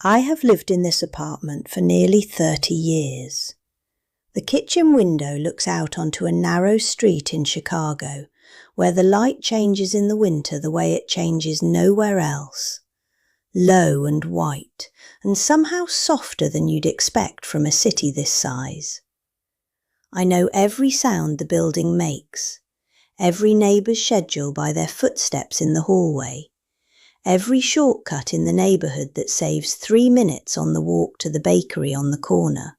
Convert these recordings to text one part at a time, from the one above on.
I have lived in this apartment for nearly 30 years. The kitchen window looks out onto a narrow street in Chicago, where the light changes in the winter the way it changes nowhere else. Low and white, and somehow softer than you'd expect from a city this size. I know every sound the building makes, every neighbour's schedule by their footsteps in the hallway, every shortcut in the neighbourhood that saves 3 minutes on the walk to the bakery on the corner.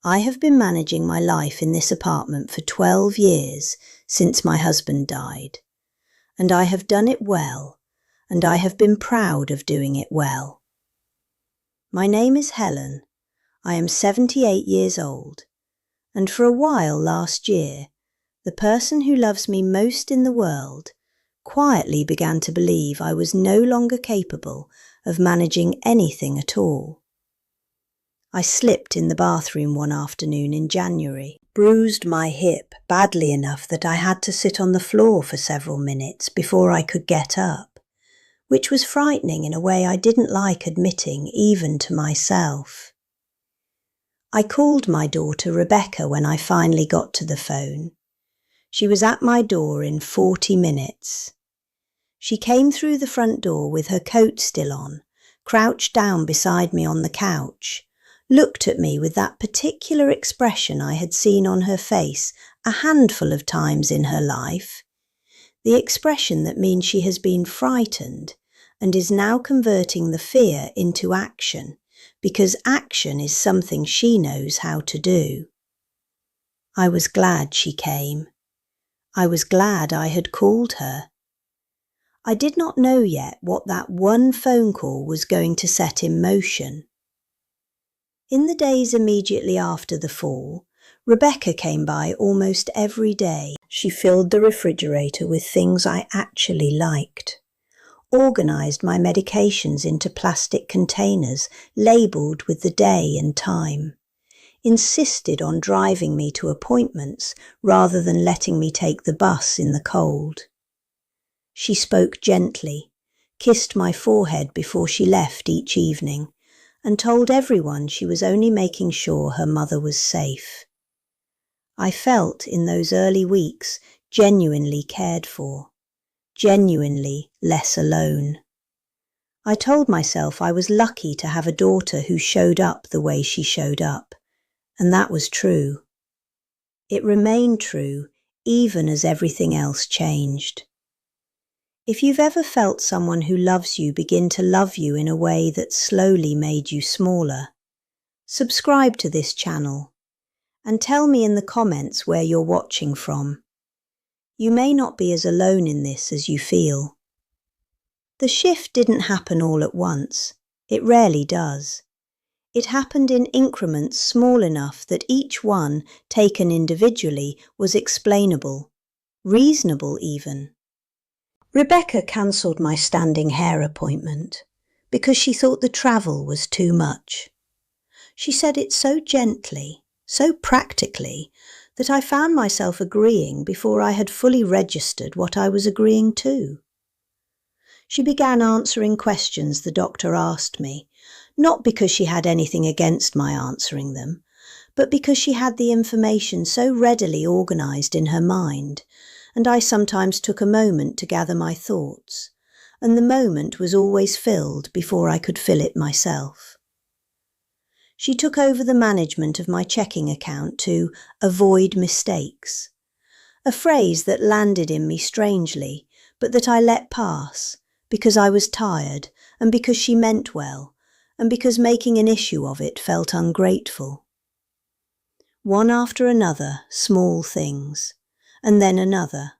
I have been managing my life in this apartment for 12 years since my husband died, and I have done it well, and I have been proud of doing it well. My name is Helen. I am 78 years old, and for a while last year, the person who loves me most in the world quietly began to believe I was no longer capable of managing anything at all. I slipped in the bathroom one afternoon in January, bruised my hip badly enough that I had to sit on the floor for several minutes before I could get up, which was frightening in a way I didn't like admitting even to myself. I called my daughter Rebecca when I finally got to the phone. She was at my door in 40 minutes. She came through the front door with her coat still on, crouched down beside me on the couch, looked at me with that particular expression I had seen on her face a handful of times in her life, the expression that means she has been frightened and is now converting the fear into action, because action is something she knows how to do. I was glad she came. I was glad I had called her. I did not know yet what that one phone call was going to set in motion. In the days immediately after the fall, Rebecca came by almost every day. She filled the refrigerator with things I actually liked, organised my medications into plastic containers labelled with the day and time, insisted on driving me to appointments rather than letting me take the bus in the cold. She spoke gently, kissed my forehead before she left each evening, and told everyone she was only making sure her mother was safe. I felt in those early weeks genuinely cared for, genuinely less alone. I told myself I was lucky to have a daughter who showed up the way she showed up, and that was true. It remained true even as everything else changed. If you've ever felt someone who loves you begin to love you in a way that slowly made you smaller, subscribe to this channel and tell me in the comments where you're watching from. You may not be as alone in this as you feel. The shift didn't happen all at once. It rarely does. It happened in increments small enough that each one, taken individually, was explainable, reasonable even. Rebecca cancelled my standing hair appointment because she thought the travel was too much. She said it so gently, so practically, that I found myself agreeing before I had fully registered what I was agreeing to. She began answering questions the doctor asked me, not because she had anything against my answering them, but because she had the information so readily organised in her mind, and I sometimes took a moment to gather my thoughts, and the moment was always filled before I could fill it myself. She took over the management of my checking account to avoid mistakes, a phrase that landed in me strangely, but that I let pass, because I was tired, and because she meant well, and because making an issue of it felt ungrateful. One after another, small things, and then another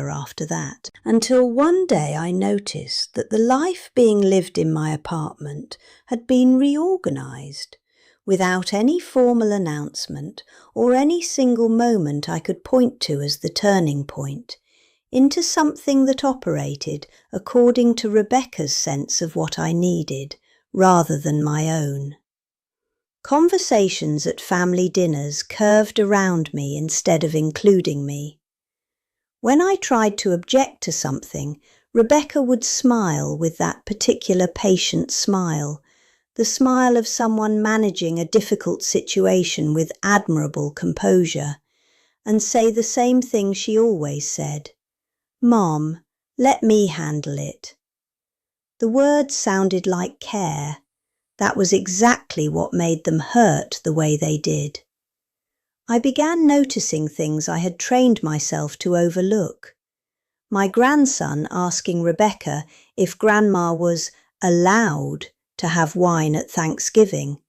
after that, until one day I noticed that the life being lived in my apartment had been reorganised, without any formal announcement or any single moment I could point to as the turning point, into something that operated according to Rebecca's sense of what I needed, rather than my own. Conversations at family dinners curved around me instead of including me. When I tried to object to something, Rebecca would smile with that particular patient smile, the smile of someone managing a difficult situation with admirable composure, and say the same thing she always said: "Mom, let me handle it." The words sounded like care. That was exactly what made them hurt the way they did. I began noticing things I had trained myself to overlook. My grandson asking Rebecca if Grandma was allowed to have wine at Thanksgiving,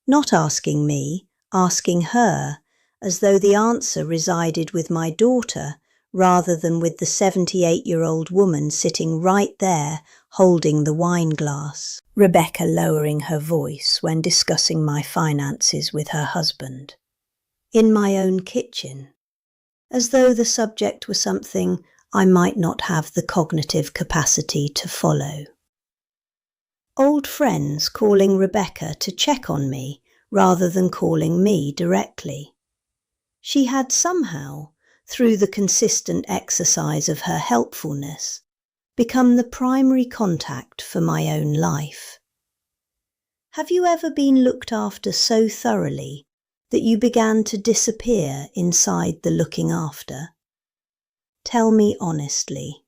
not asking me, asking her, as though the answer resided with my daughter rather than with the 78-year-old woman sitting right there holding the wine glass. Rebecca lowering her voice when discussing my finances with her husband. In my own kitchen, as though the subject were something I might not have the cognitive capacity to follow. Old friends calling Rebecca to check on me rather than calling me directly. She had somehow, through the consistent exercise of her helpfulness, become the primary contact for my own life. Have you ever been looked after so thoroughly that you began to disappear inside the looking after? Tell me honestly.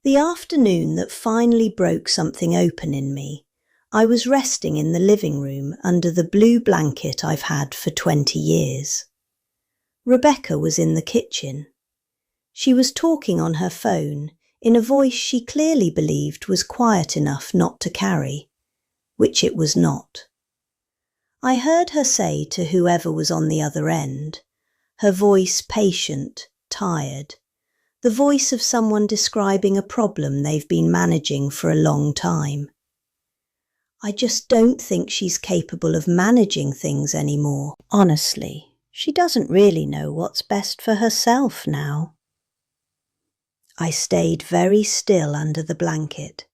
The afternoon that finally broke something open in me, I was resting in the living room under the blue blanket I've had for 20 years. Rebecca was in the kitchen. She was talking on her phone in a voice she clearly believed was quiet enough not to carry, which it was not. I heard her say to whoever was on the other end, her voice patient, tired, the voice of someone describing a problem they've been managing for a long time. I just don't think she's capable of managing things anymore. Honestly, she doesn't really know what's best for herself now. I stayed very still under the blanket.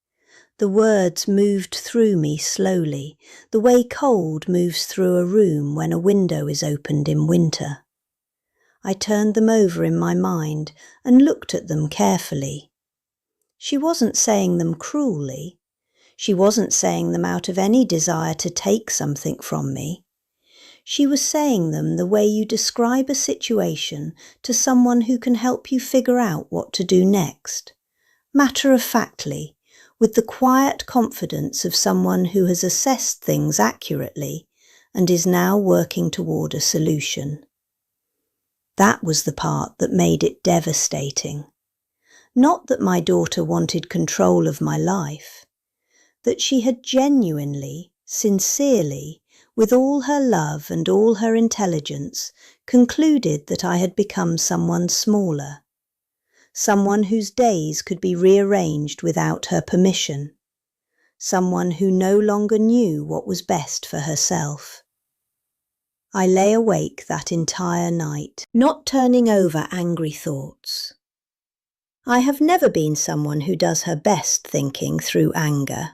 The words moved through me slowly, the way cold moves through a room when a window is opened in winter. I turned them over in my mind and looked at them carefully. She wasn't saying them cruelly. She wasn't saying them out of any desire to take something from me. She was saying them the way you describe a situation to someone who can help you figure out what to do next, matter-of-factly, with the quiet confidence of someone who has assessed things accurately and is now working toward a solution. That was the part that made it devastating. Not that my daughter wanted control of my life, that she had genuinely, sincerely, with all her love and all her intelligence, concluded that I had become someone smaller, someone whose days could be rearranged without her permission, someone who no longer knew what was best for herself. I lay awake that entire night, not turning over angry thoughts. I have never been someone who does her best thinking through anger.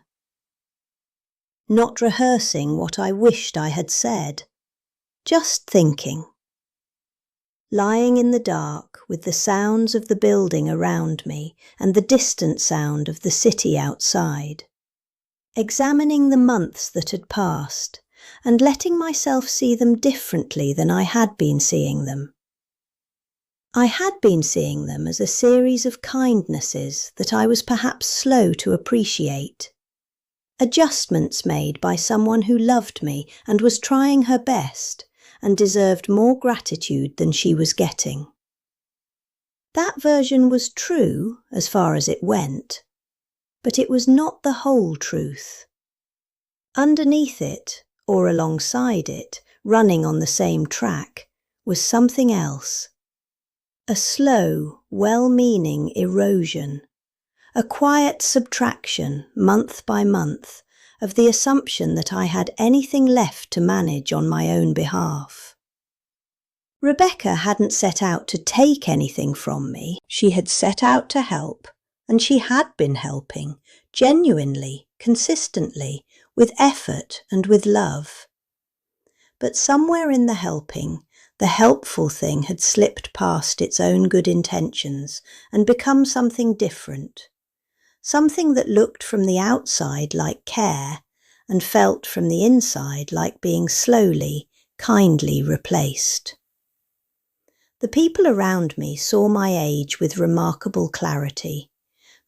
Not rehearsing what I wished I had said, just thinking. Lying in the dark with the sounds of the building around me and the distant sound of the city outside. Examining the months that had passed and letting myself see them differently than I had been seeing them. I had been seeing them as a series of kindnesses that I was perhaps slow to appreciate. Adjustments made by someone who loved me and was trying her best and deserved more gratitude than she was getting. That version was true as far as it went, but it was not the whole truth. Underneath it, or alongside it, running on the same track, was something else. A slow, well-meaning erosion, a quiet subtraction, month by month, of the assumption that I had anything left to manage on my own behalf. Rebecca hadn't set out to take anything from me. She had set out to help, and she had been helping, genuinely, consistently, with effort and with love. But somewhere in the helping, The helpful thing had slipped past its own good intentions and become something different, something that looked from the outside like care and felt from the inside like being slowly, kindly replaced. The people around me saw my age with remarkable clarity,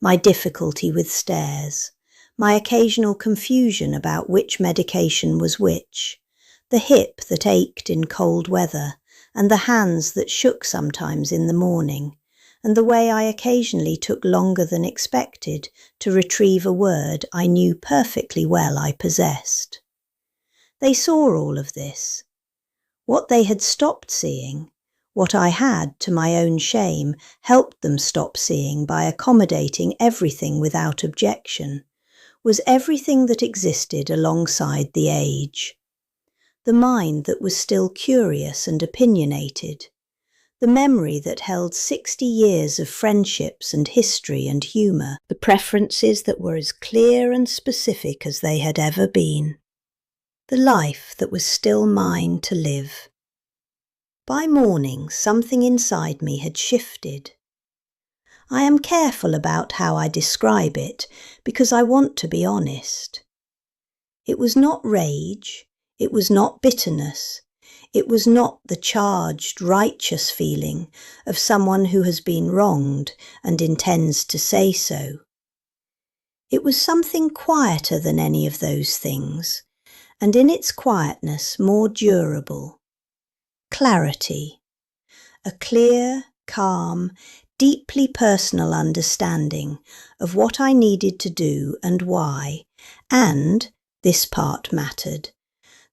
my difficulty with stairs, my occasional confusion about which medication was which, the hip that ached in cold weather, and the hands that shook sometimes in the morning, and the way I occasionally took longer than expected to retrieve a word I knew perfectly well I possessed. They saw all of this. What they had stopped seeing, what I had, to my own shame, helped them stop seeing by accommodating everything without objection, was everything that existed alongside the age. The mind that was still curious and opinionated, the memory that held 60 years of friendships and history and humour, the preferences that were as clear and specific as they had ever been, the life that was still mine to live. By morning, something inside me had shifted. I am careful about how I describe it because I want to be honest. It was not rage, it was not bitterness, it was not the charged, righteous feeling of someone who has been wronged and intends to say so. It was something quieter than any of those things, and in its quietness more durable. Clarity, a clear, calm, deeply personal understanding of what I needed to do and why, and, this part mattered,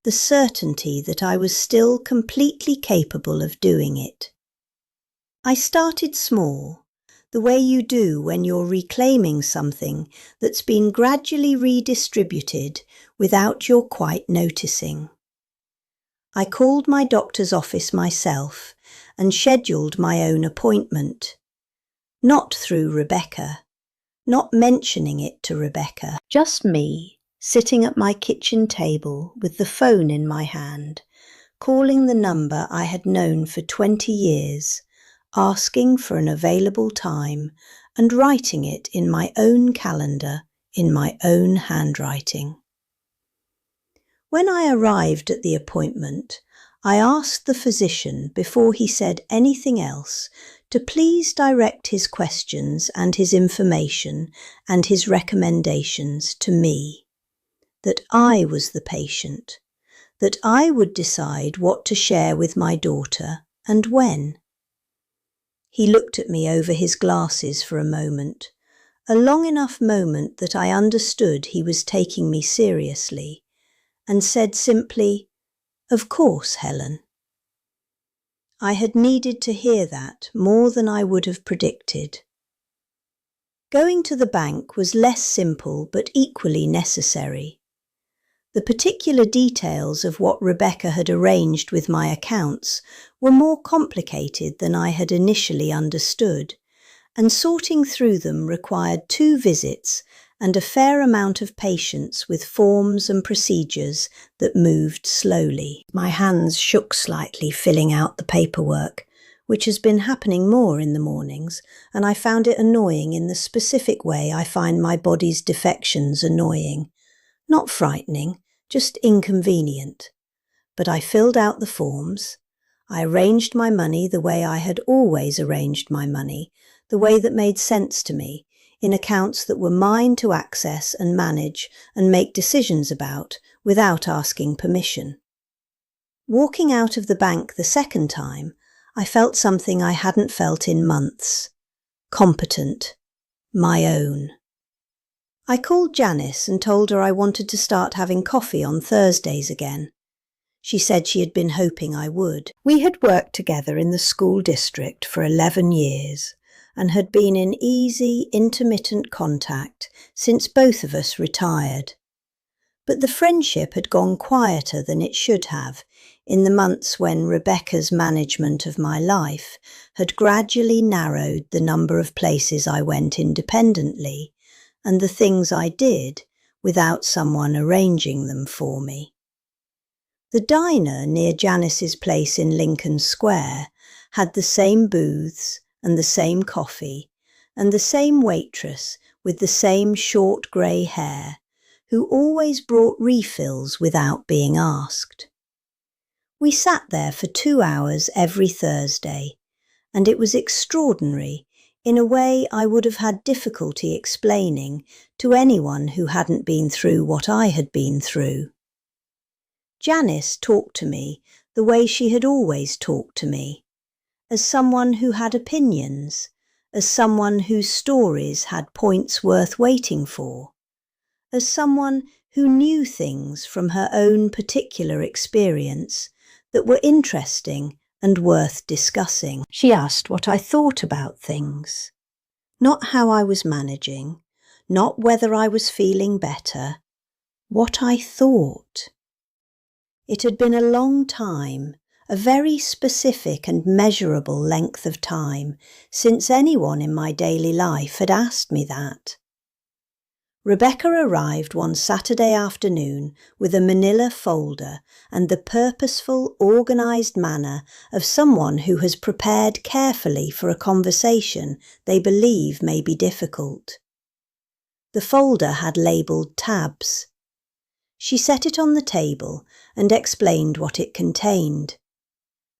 the certainty that I was still completely capable of doing it. I started small, the way you do when you're reclaiming something that's been gradually redistributed without your quite noticing. I called my doctor's office myself and scheduled my own appointment. Not through Rebecca, not mentioning it to Rebecca, just me, sitting at my kitchen table with the phone in my hand, calling the number I had known for 20 years, asking for an available time and writing it in my own calendar, in my own handwriting. When I arrived at the appointment, I asked the physician before he said anything else to please direct his questions and his information and his recommendations to me. That I was the patient, that I would decide what to share with my daughter and when. He looked at me over his glasses for a moment, a long enough moment that I understood he was taking me seriously, and said simply, "Of course, Helen." I had needed to hear that more than I would have predicted. Going to the bank was less simple but equally necessary. The particular details of what Rebecca had arranged with my accounts were more complicated than I had initially understood, and sorting through them required 2 visits and a fair amount of patience with forms and procedures that moved slowly. My hands shook slightly filling out the paperwork, which has been happening more in the mornings, and I found it annoying in the specific way I find my body's defections annoying. Not frightening, just inconvenient. But I filled out the forms. I arranged my money the way I had always arranged my money, the way that made sense to me, in accounts that were mine to access and manage and make decisions about without asking permission. Walking out of the bank the second time, I felt something I hadn't felt in months. Competent. My own. I called Janice and told her I wanted to start having coffee on Thursdays again. She said she had been hoping I would. We had worked together in the school district for 11 years and had been in easy, intermittent contact since both of us retired. But the friendship had gone quieter than it should have in the months when Rebecca's management of my life had gradually narrowed the number of places I went independently and the things I did without someone arranging them for me. The diner near Janice's place in Lincoln Square had the same booths and the same coffee and the same waitress with the same short grey hair, who always brought refills without being asked. We sat there for 2 hours every Thursday, and it was extraordinary in a way I would have had difficulty explaining to anyone who hadn't been through what I had been through. Janice talked to me the way she had always talked to me, as someone who had opinions, as someone whose stories had points worth waiting for, as someone who knew things from her own particular experience that were interesting and worth discussing. She asked what I thought about things, not how I was managing, not whether I was feeling better, what I thought. It had been a long time, a very specific and measurable length of time since anyone in my daily life had asked me that. Rebecca arrived one Saturday afternoon with a manila folder and the purposeful, organised manner of someone who has prepared carefully for a conversation they believe may be difficult. The folder had labelled tabs. She set it on the table and explained what it contained.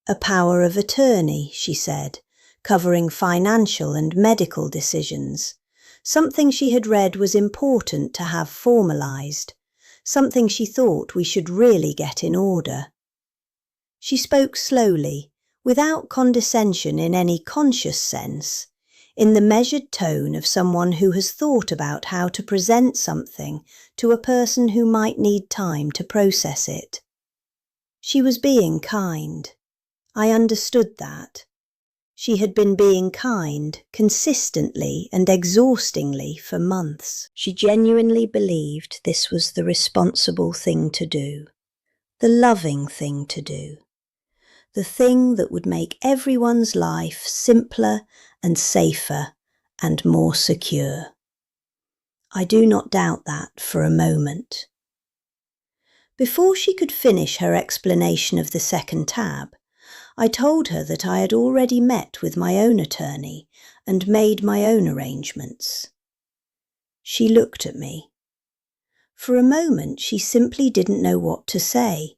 A power of attorney, she said, covering financial and medical decisions. Something she had read was important to have formalised, something she thought we should really get in order. She spoke slowly, without condescension in any conscious sense, in the measured tone of someone who has thought about how to present something to a person who might need time to process it. She was being kind. I understood that. She had been being kind consistently and exhaustingly for months. She genuinely believed this was the responsible thing to do, the loving thing to do, the thing that would make everyone's life simpler and safer and more secure. I do not doubt that for a moment. Before she could finish her explanation of the second tab, I told her that I had already met with my own attorney and made my own arrangements. She looked at me. For a moment she simply didn't know what to say,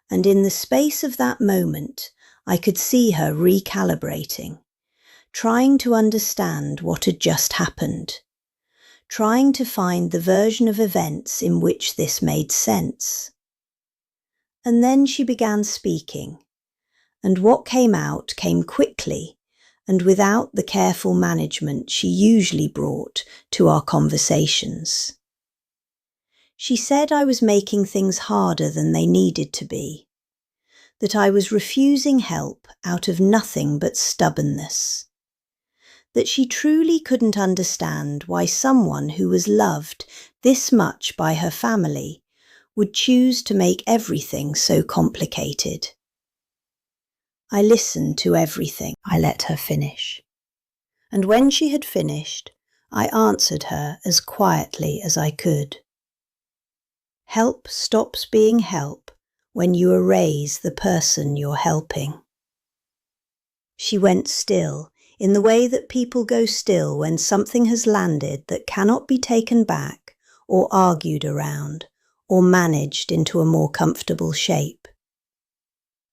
and in the space of that moment I could see her recalibrating, trying to understand what had just happened, trying to find the version of events in which this made sense. And then she began speaking, and what came out came quickly and without the careful management she usually brought to our conversations. She said I was making things harder than they needed to be, that I was refusing help out of nothing but stubbornness, that she truly couldn't understand why someone who was loved this much by her family would choose to make everything so complicated. I listened to everything. I let her finish. And when she had finished, I answered her as quietly as I could. Help stops being help when you erase the person you're helping. She went still, in the way that people go still when something has landed that cannot be taken back or argued around or managed into a more comfortable shape.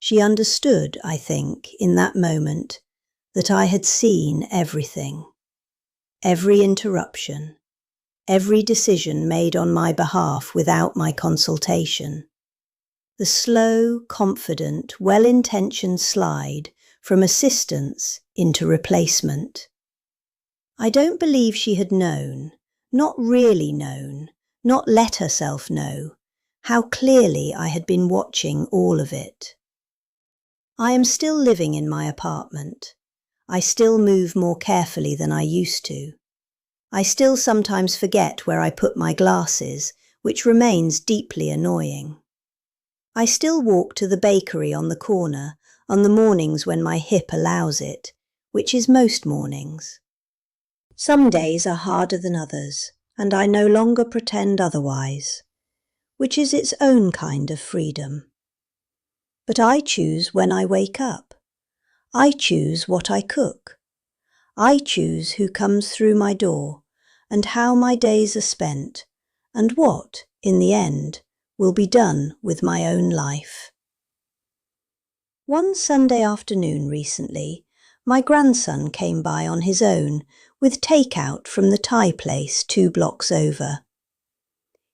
She understood, I think, in that moment, that I had seen everything, every interruption, every decision made on my behalf without my consultation, the slow, confident, well-intentioned slide from assistance into replacement. I don't believe she had known, not really known, not let herself know, how clearly I had been watching all of it. I am still living in my apartment. I still move more carefully than I used to. I still sometimes forget where I put my glasses, which remains deeply annoying. I still walk to the bakery on the corner on the mornings when my hip allows it, which is most mornings. Some days are harder than others, and I no longer pretend otherwise, which is its own kind of freedom. But I choose when I wake up. I choose what I cook. I choose who comes through my door and how my days are spent and what, in the end, will be done with my own life. One Sunday afternoon recently, my grandson came by on his own with takeout from the Thai place 2 blocks over.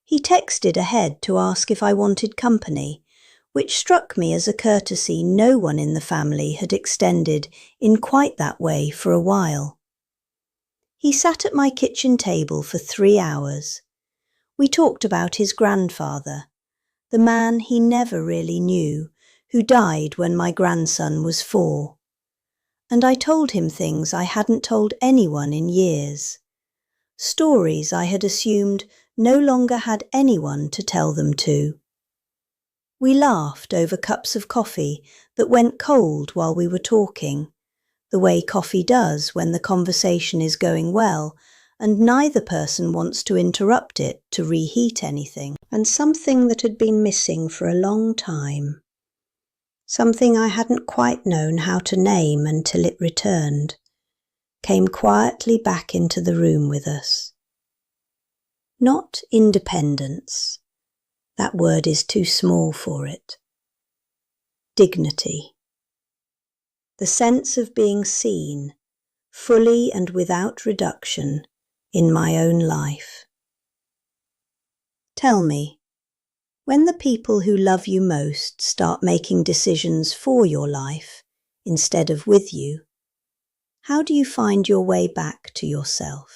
He texted ahead to ask if I wanted company, which struck me as a courtesy no one in the family had extended in quite that way for a while. He sat at my kitchen table for 3 hours. We talked about his grandfather, the man he never really knew, who died when my grandson was 4. And I told him things I hadn't told anyone in years. Stories I had assumed no longer had anyone to tell them to. We laughed over cups of coffee that went cold while we were talking, the way coffee does when the conversation is going well and neither person wants to interrupt it to reheat anything. And something that had been missing for a long time, something I hadn't quite known how to name until it returned, came quietly back into the room with us. Not independence. That word is too small for it. Dignity. The sense of being seen, fully and without reduction, in my own life. Tell me, when the people who love you most start making decisions for your life instead of with you, how do you find your way back to yourself?